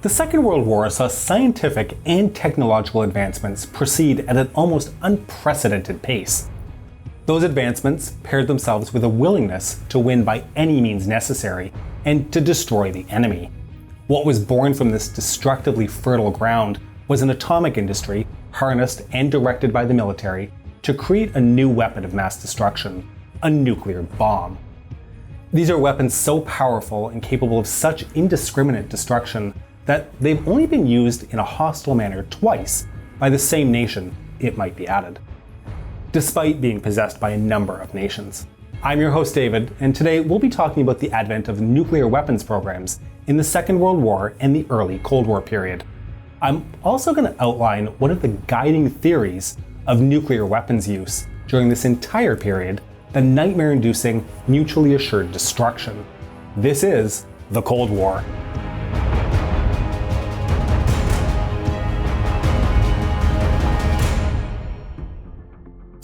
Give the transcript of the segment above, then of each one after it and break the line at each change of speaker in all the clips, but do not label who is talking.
The Second World War saw scientific and technological advancements proceed at an almost unprecedented pace. Those advancements paired themselves with a willingness to win by any means necessary and to destroy the enemy. What was born from this destructively fertile ground was an atomic industry harnessed and directed by the military to create a new weapon of mass destruction, a nuclear bomb. These are weapons so powerful and capable of such indiscriminate destruction that they've only been used in a hostile manner twice by the same nation, it might be added, despite being possessed by a number of nations. I'm your host David, and today we'll be talking about the advent of nuclear weapons programs in the Second World War and the early Cold War period. I'm also going to outline one of the guiding theories of nuclear weapons use during this entire period, the nightmare-inducing, mutually assured destruction. This is the Cold War.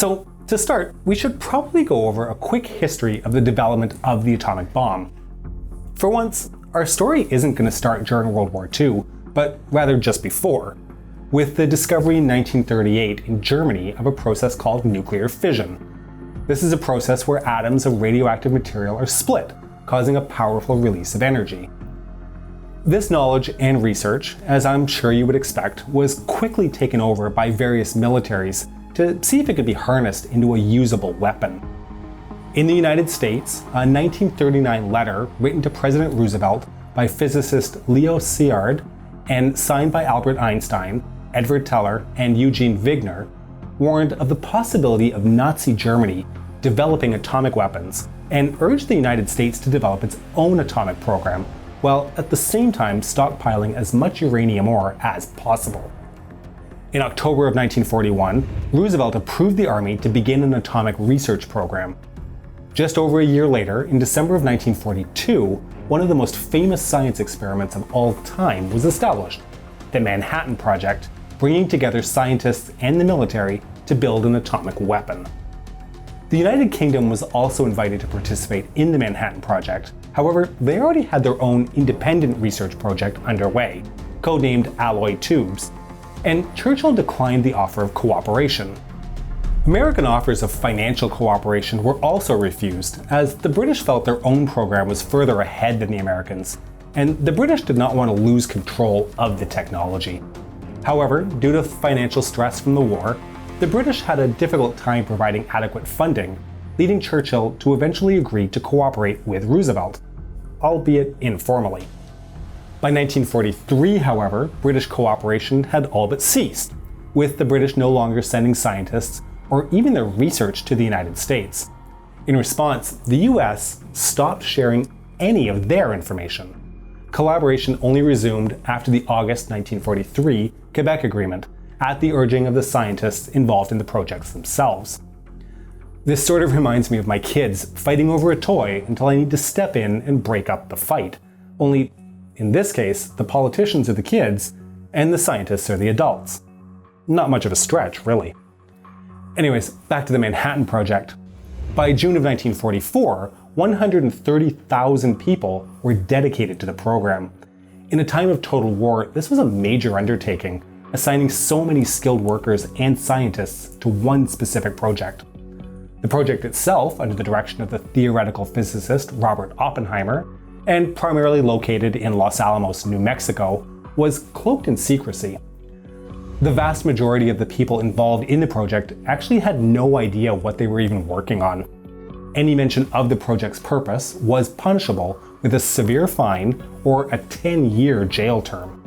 So, to start, we should probably go over a quick history of the development of the atomic bomb. For once, our story isn't going to start during World War II, but rather just before, with the discovery in 1938 in Germany of a process called nuclear fission. This is a process where atoms of radioactive material are split, causing a powerful release of energy. This knowledge and research, as I'm sure you would expect, was quickly taken over by various militaries to see if it could be harnessed into a usable weapon. In the United States, a 1939 letter written to President Roosevelt by physicist Leo Szilard and signed by Albert Einstein, Edward Teller, and Eugene Wigner warned of the possibility of Nazi Germany developing atomic weapons and urged the United States to develop its own atomic program, while at the same time stockpiling as much uranium ore as possible. In October of 1941, Roosevelt approved the Army to begin an atomic research program. Just over a year later, in December of 1942, one of the most famous science experiments of all time was established, the Manhattan Project, bringing together scientists and the military to build an atomic weapon. The United Kingdom was also invited to participate in the Manhattan Project. However, they already had their own independent research project underway, codenamed Alloy Tubes, and Churchill declined the offer of cooperation. American offers of financial cooperation were also refused, as the British felt their own program was further ahead than the Americans, and the British did not want to lose control of the technology. However, due to financial stress from the war, the British had a difficult time providing adequate funding, leading Churchill to eventually agree to cooperate with Roosevelt, albeit informally. By 1943, however, British cooperation had all but ceased, with the British no longer sending scientists or even their research to the United States. In response, the US stopped sharing any of their information. Collaboration only resumed after the August 1943 Quebec Agreement, at the urging of the scientists involved in the projects themselves. This sort of reminds me of my kids fighting over a toy until I need to step in and break up the fight. Only, in this case, the politicians are the kids, and the scientists are the adults. Not much of a stretch, really. Anyways, back to the Manhattan Project. By June of 1944, 130,000 people were dedicated to the program. In a time of total war, this was a major undertaking, assigning so many skilled workers and scientists to one specific project. The project itself, under the direction of the theoretical physicist Robert Oppenheimer, and primarily located in Los Alamos, New Mexico, was cloaked in secrecy. The vast majority of the people involved in the project actually had no idea what they were even working on. Any mention of the project's purpose was punishable with a severe fine or a 10-year jail term.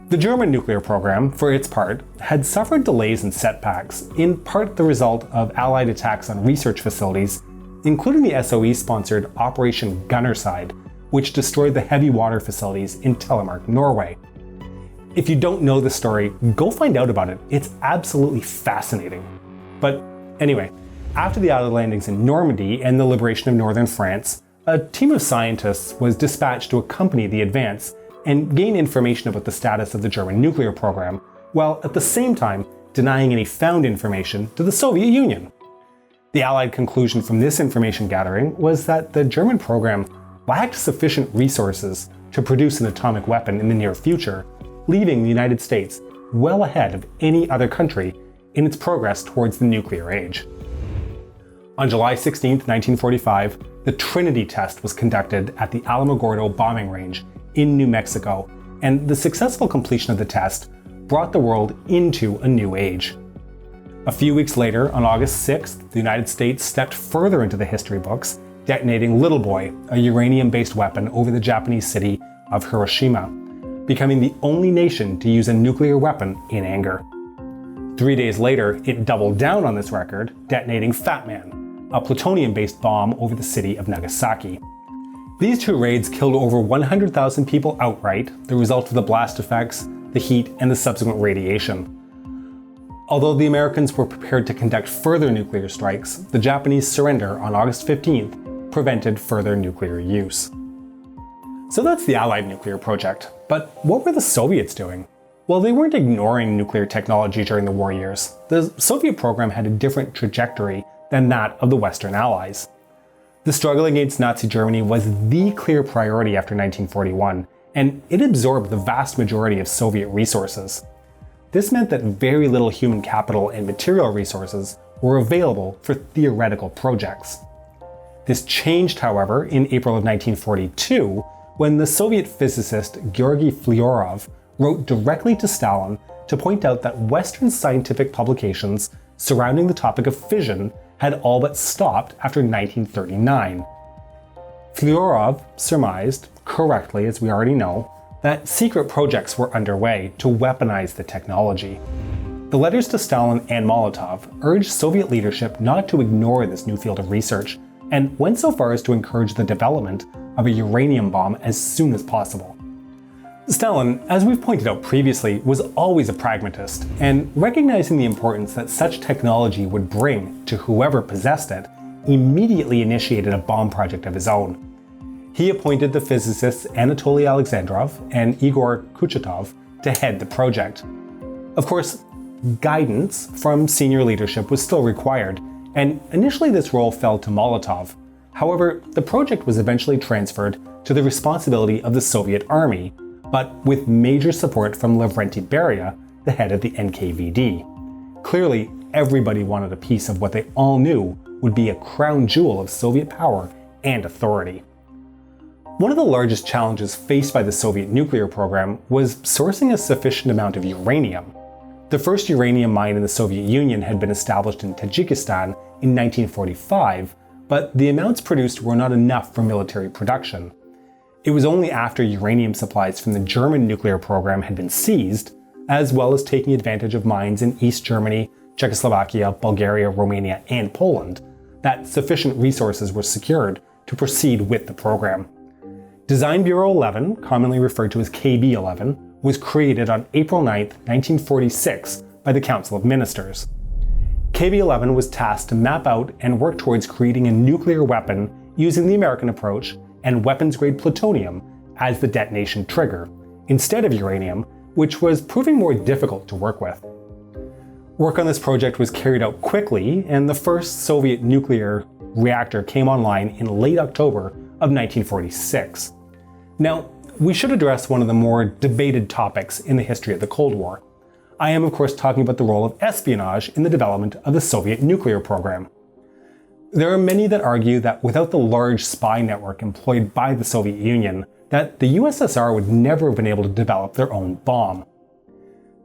The German nuclear program, for its part, had suffered delays and setbacks, in part the result of Allied attacks on research facilities, including the SOE-sponsored Operation Gunnerside, which destroyed the heavy water facilities in Telemark, Norway. If you don't know the story, go find out about it. It's absolutely fascinating. But anyway, after the outer landings in Normandy and the liberation of northern France, a team of scientists was dispatched to accompany the advance and gain information about the status of the German nuclear program, while at the same time denying any found information to the Soviet Union. The Allied conclusion from this information gathering was that the German program lacked sufficient resources to produce an atomic weapon in the near future, leaving the United States well ahead of any other country in its progress towards the nuclear age. On July 16, 1945, the Trinity test was conducted at the Alamogordo bombing range in New Mexico, and the successful completion of the test brought the world into a new age. A few weeks later, on August 6th, the United States stepped further into the history books, detonating Little Boy, a uranium-based weapon over the Japanese city of Hiroshima, becoming the only nation to use a nuclear weapon in anger. 3 days later, it doubled down on this record, detonating Fat Man, a plutonium-based bomb over the city of Nagasaki. These two raids killed over 100,000 people outright, the result of the blast effects, the heat, and the subsequent radiation. Although the Americans were prepared to conduct further nuclear strikes, the Japanese surrender on August 15th prevented further nuclear use. So that's the Allied nuclear project. But what were the Soviets doing? Well, they weren't ignoring nuclear technology during the war years. The Soviet program had a different trajectory than that of the Western Allies. The struggle against Nazi Germany was the clear priority after 1941, and it absorbed the vast majority of Soviet resources. This meant that very little human capital and material resources were available for theoretical projects. This changed, however, in April of 1942, when the Soviet physicist Georgy Flyarov wrote directly to Stalin to point out that Western scientific publications surrounding the topic of fission had all but stopped after 1939. Flyarov surmised, correctly as we already know, that secret projects were underway to weaponize the technology. The letters to Stalin and Molotov urged Soviet leadership not to ignore this new field of research, and went so far as to encourage the development of a uranium bomb as soon as possible. Stalin, as we've pointed out previously, was always a pragmatist, and recognizing the importance that such technology would bring to whoever possessed it, immediately initiated a bomb project of his own. He appointed the physicists Anatoly Alexandrov and Igor Kurchatov to head the project. Of course, guidance from senior leadership was still required, and initially this role fell to Molotov. However, the project was eventually transferred to the responsibility of the Soviet Army, but with major support from Lavrenti Beria, the head of the NKVD. Clearly, everybody wanted a piece of what they all knew would be a crown jewel of Soviet power and authority. One of the largest challenges faced by the Soviet nuclear program was sourcing a sufficient amount of uranium. The first uranium mine in the Soviet Union had been established in Tajikistan in 1945, but the amounts produced were not enough for military production. It was only after uranium supplies from the German nuclear program had been seized, as well as taking advantage of mines in East Germany, Czechoslovakia, Bulgaria, Romania, and Poland, that sufficient resources were secured to proceed with the program. Design Bureau 11, commonly referred to as KB-11, was created on April 9, 1946 by the Council of Ministers. KB-11 was tasked to map out and work towards creating a nuclear weapon using the American approach and weapons-grade plutonium as the detonation trigger, instead of uranium, which was proving more difficult to work with. Work on this project was carried out quickly, and the first Soviet nuclear reactor came online in late October of 1946. Now, we should address one of the more debated topics in the history of the Cold War. I am, of course, talking about the role of espionage in the development of the Soviet nuclear program. There are many that argue that without the large spy network employed by the Soviet Union, that the USSR would never have been able to develop their own bomb.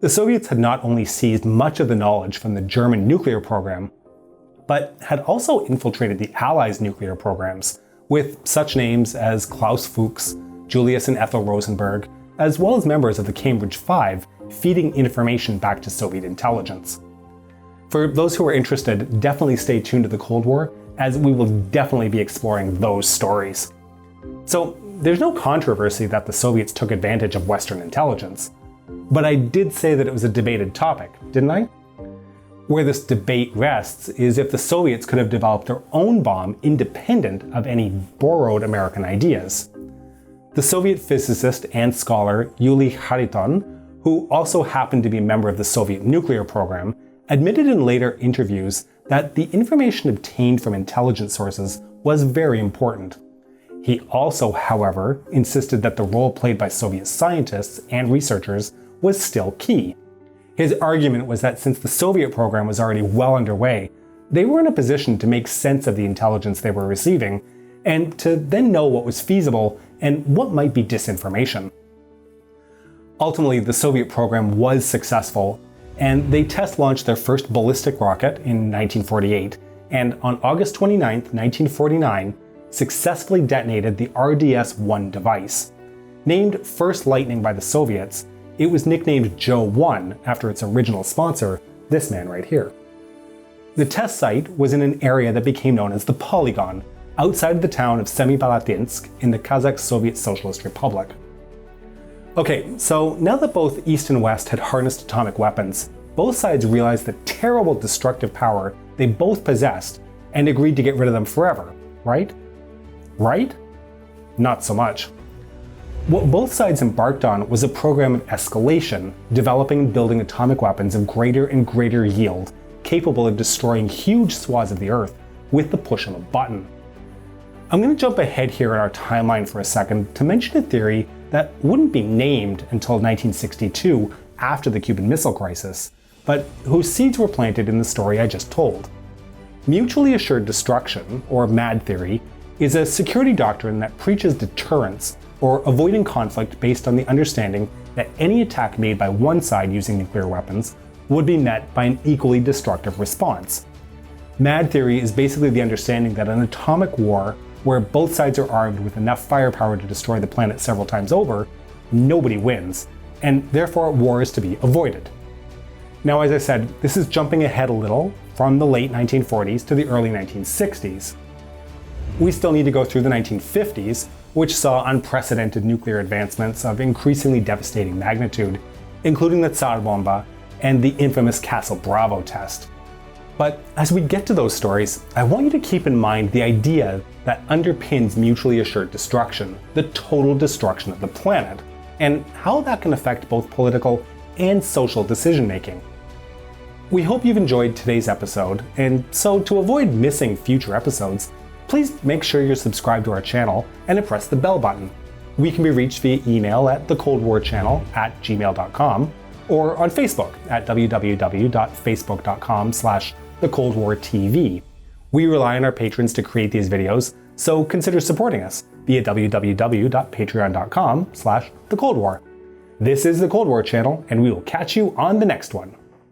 The Soviets had not only seized much of the knowledge from the German nuclear program, but had also infiltrated the Allies' nuclear programs, with such names as Klaus Fuchs, Julius and Ethel Rosenberg, as well as members of the Cambridge Five, feeding information back to Soviet intelligence. For those who are interested, definitely stay tuned to the Cold War, as we will definitely be exploring those stories. So, there's no controversy that the Soviets took advantage of Western intelligence. But I did say that it was a debated topic, didn't I? Where this debate rests is if the Soviets could have developed their own bomb independent of any borrowed American ideas. The Soviet physicist and scholar Yuli Khariton, who also happened to be a member of the Soviet nuclear program, admitted in later interviews that the information obtained from intelligence sources was very important. He also, however, insisted that the role played by Soviet scientists and researchers was still key. His argument was that since the Soviet program was already well underway, they were in a position to make sense of the intelligence they were receiving, and to then know what was feasible and what might be disinformation. Ultimately, the Soviet program was successful, and they test-launched their first ballistic rocket in 1948, and on August 29, 1949, successfully detonated the RDS-1 device. Named First Lightning by the Soviets, it was nicknamed Joe 1 after its original sponsor, this man right here. The test site was in an area that became known as the Polygon, outside the town of Semipalatinsk in the Kazakh Soviet Socialist Republic. Okay, so now that both East and West had harnessed atomic weapons, both sides realized the terrible destructive power they both possessed and agreed to get rid of them forever, right? Right? Not so much. What both sides embarked on was a program of escalation, developing and building atomic weapons of greater and greater yield, capable of destroying huge swaths of the Earth with the push of a button. I'm going to jump ahead here in our timeline for a second to mention a theory that wouldn't be named until 1962 after the Cuban Missile Crisis, but whose seeds were planted in the story I just told. Mutually assured destruction, or MAD theory, is a security doctrine that preaches deterrence, or avoiding conflict based on the understanding that any attack made by one side using nuclear weapons would be met by an equally destructive response. MAD theory is basically the understanding that an atomic war, where both sides are armed with enough firepower to destroy the planet several times over, nobody wins, and therefore war is to be avoided. Now, as I said, this is jumping ahead a little from the late 1940s to the early 1960s. We still need to go through the 1950s, which saw unprecedented nuclear advancements of increasingly devastating magnitude, including the Tsar Bomba and the infamous Castle Bravo test. But as we get to those stories, I want you to keep in mind the idea that underpins mutually assured destruction, the total destruction of the planet, and how that can affect both political and social decision making. We hope you've enjoyed today's episode, and so to avoid missing future episodes, please make sure you're subscribed to our channel and press the bell button. We can be reached via email at thecoldwarchannel@gmail.com or on Facebook at www.facebook.com/thecoldwartv. We rely on our patrons to create these videos, so consider supporting us via www.patreon.com/thecoldwar. This is the Cold War Channel, and we will catch you on the next one.